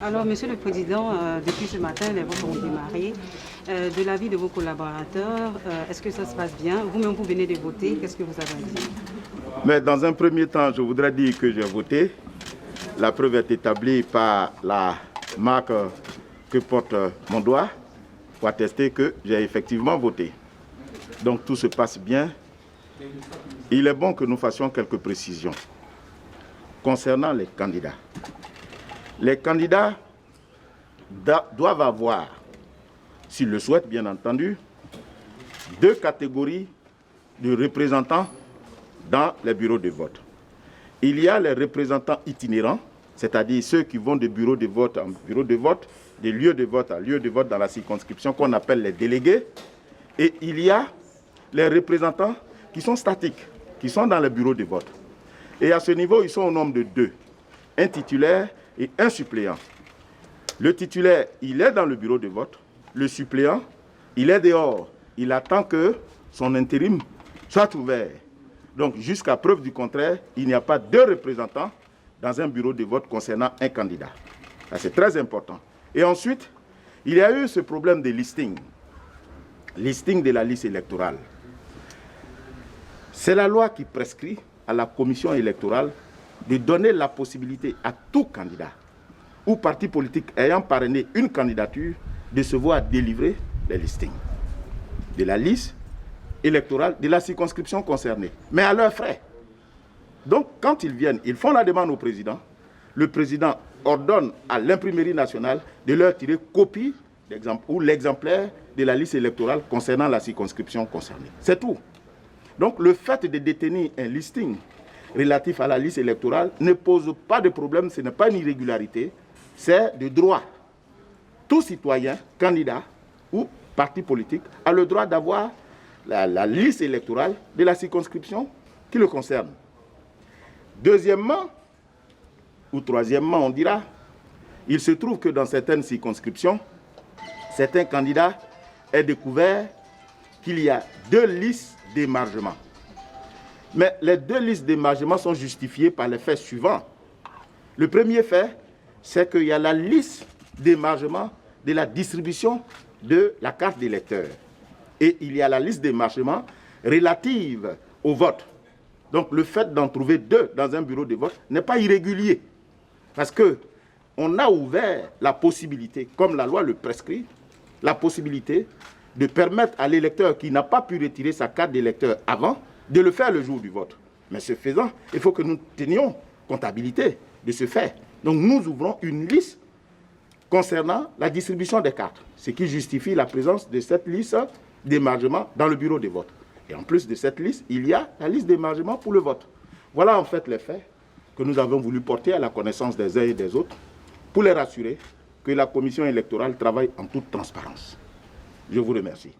Alors, Monsieur le Président, depuis ce matin, les votes ont démarré. De l'avis de vos collaborateurs, est-ce que ça se passe bien? Vous-même, vous venez de voter, qu'est-ce que vous avez à dire? Mais dans un premier temps, je voudrais dire que j'ai voté. La preuve est établie par la marque que porte mon doigt pour attester que j'ai effectivement voté. Donc tout se passe bien. Il est bon que nous fassions quelques précisions concernant les candidats. Les candidats doivent avoir, s'ils le souhaitent bien entendu, deux catégories de représentants dans les bureaux de vote. Il y a les représentants itinérants, c'est-à-dire ceux qui vont de bureau de vote en bureau de vote, de lieu de vote à lieu de vote dans la circonscription qu'on appelle les délégués. Et il y a les représentants qui sont statiques, qui sont dans les bureaux de vote. Et à ce niveau, ils sont au nombre de deux, un titulaire et un suppléant. Le titulaire, il est dans le bureau de vote. Le suppléant, il est dehors. Il attend que son intérim soit ouvert. Donc, jusqu'à preuve du contraire, il n'y a pas deux représentants dans un bureau de vote concernant un candidat. C'est très important. Et ensuite, il y a eu ce problème de listing. Listing de la liste électorale. C'est la loi qui prescrit à la commission électorale de donner la possibilité à tout candidat ou parti politique ayant parrainé une candidature de se voir délivrer les listings de la liste électorale de la circonscription concernée, mais à leurs frais. Donc, quand ils viennent, ils font la demande au président. Le président ordonne à l'imprimerie nationale de leur tirer copie ou l'exemplaire de la liste électorale concernant la circonscription concernée. C'est tout. Donc, le fait de détenir un listing relatif à la liste électorale ne pose pas de problème, ce n'est pas une irrégularité, c'est de droit. Tout citoyen, candidat ou parti politique a le droit d'avoir la liste électorale de la circonscription qui le concerne. Deuxièmement, ou troisièmement, on dira, il se trouve que dans certaines circonscriptions, certains candidats aient découvert qu'il y a deux listes d'émargement. Mais les deux listes d'émargement sont justifiées par les faits suivants. Le premier fait, c'est qu'il y a la liste d'émargement de la distribution de la carte d'électeur. Et il y a la liste d'émargement relative au vote. Donc le fait d'en trouver deux dans un bureau de vote n'est pas irrégulier. Parce qu'on a ouvert la possibilité, comme la loi le prescrit, la possibilité de permettre à l'électeur qui n'a pas pu retirer sa carte d'électeur avant, de le faire le jour du vote. Mais ce faisant, il faut que nous tenions comptabilité de ce fait. Donc nous ouvrons une liste concernant la distribution des cartes, ce qui justifie la présence de cette liste d'émargement dans le bureau de vote. Et en plus de cette liste, il y a la liste d'émargement pour le vote. Voilà en fait les faits que nous avons voulu porter à la connaissance des uns et des autres pour les rassurer que la commission électorale travaille en toute transparence. Je vous remercie.